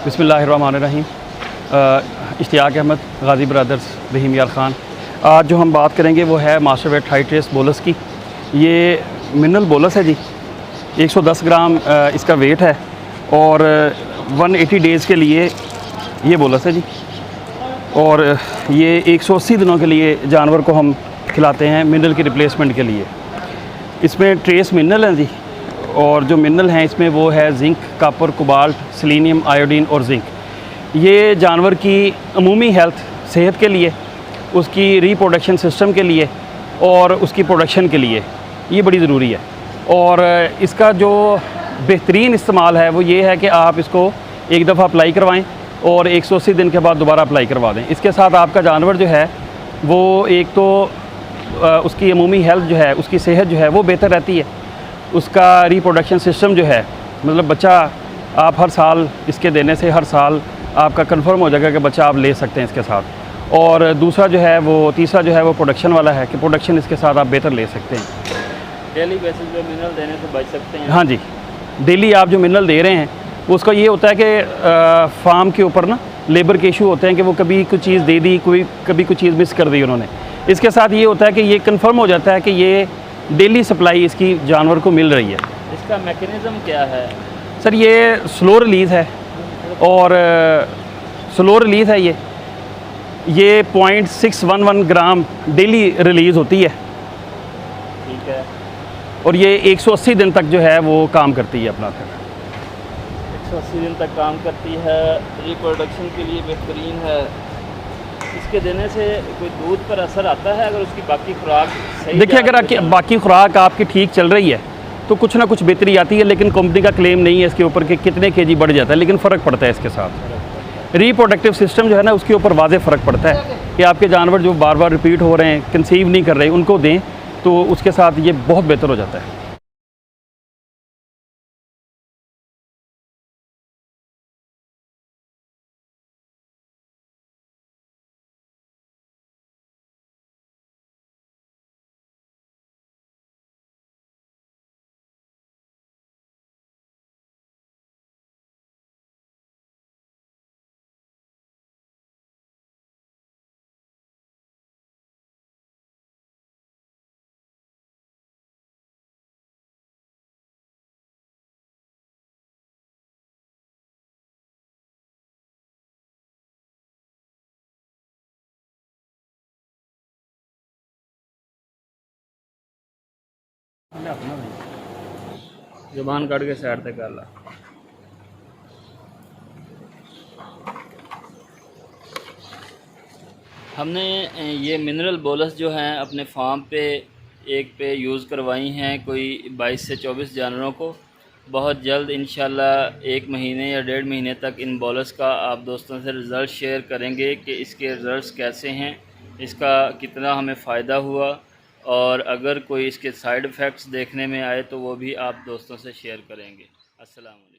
बिस्मिल्लाहिर्रहमानिर्रहीम। इश्तियाक अहमद, गाज़ी ब्रदर्स, रहीम यार ख़ान। आज जो हम बात करेंगे वो है master vet high trace bolus की। ये मिनरल बोलस है जी। 110 ग्राम इसका वेट है और 180 डेज़ के लिए ये बोलस है जी। और ये 180 दिनों के लिए जानवर को हम खिलाते हैं मिनरल की रिप्लेसमेंट के लिए। इसमें ट्रेस मिनरल हैं जी, और जो मिनरल हैं इसमें वो है zinc, copper, cobalt, selenium, iodine और जिंक। ये जानवर की अमूमी हेल्थ, सेहत के लिए, उसकी रिप्रोडक्शन सिस्टम के लिए और उसकी प्रोडक्शन के लिए ये बड़ी ज़रूरी है। और इसका जो बेहतरीन इस्तेमाल है वो ये है कि आप इसको एक दफ़ा अप्लाई करवाएं और 180 दिन के बाद दोबारा अप्लाई करवा दें। इसके साथ आपका जानवर जो है वो एक तो उसकी अमूमी हेल्थ जो है, उसकी सेहत जो है वो बेहतर रहती है। उसका रिप्रोडक्शन सिस्टम जो है, मतलब बच्चा आप हर साल इसके देने से हर साल आपका कंफर्म हो जाएगा कि बच्चा आप ले सकते हैं इसके साथ। और दूसरा जो है वो, तीसरा जो है वो प्रोडक्शन वाला है कि प्रोडक्शन इसके साथ आप बेहतर ले सकते हैं। डेली बेसिस पे मिनरल देने से बच सकते हैं। हाँ जी, डेली आप जो मिनरल दे रहे हैं उसका ये होता है कि फार्म के ऊपर ना लेबर के इशू होते हैं कि वो कभी कुछ चीज़ दे दी, कभी कुछ चीज़ मिस कर दी उन्होंने। इसके साथ ये होता है कि ये कंफर्म हो जाता है कि ये डेली सप्लाई इसकी जानवर को मिल रही है। इसका मैकेनिज़्म क्या है? सर ये स्लो रिलीज़ है और स्लो रिलीज़ है। ये 0.611 ग्राम डेली रिलीज़ होती है। ठीक है। और ये 180 दिन तक जो है वो काम करती है अपना। फिर 180 दिन तक काम करती है, रिप्रोडक्शन के लिए बेहतरीन है। इसके देने से कोई दूध पर असर आता है अगर उसकी बाकी खुराक सही? देखिए, अगर बाकी खुराक आपकी ठीक चल रही है तो कुछ ना कुछ बेहतरी आती है, लेकिन कंपनी का क्लेम नहीं है इसके ऊपर कि कितने केजी बढ़ जाता है, लेकिन फ़र्क पड़ता है इसके साथ। रिप्रोडक्टिव सिस्टम जो है ना उसके ऊपर वाज़े फ़र्क पड़ता है कि आपके जानवर जो बार बार रिपीट हो रहे हैं, कंसीव नहीं कर रहे, उनको दें तो उसके साथ ये बहुत बेहतर हो जाता है। ज़ुबान काट के साइड तक कर ला। हमने ये मिनरल बोलस जो हैं अपने फार्म पे एक पे यूज़ करवाई हैं कोई 22 से 24 जानवरों को। बहुत जल्द इंशाल्लाह 1 महीने या 1.5 महीने तक इन बोलस का आप दोस्तों से रिज़ल्ट शेयर करेंगे कि इसके रिज़ल्ट कैसे हैं, इसका कितना हमें फ़ायदा हुआ, और अगर कोई इसके साइड इफ़ेक्ट्स देखने में आए तो वो भी आप दोस्तों से शेयर करेंगे। अस्सलाम वालेकुम।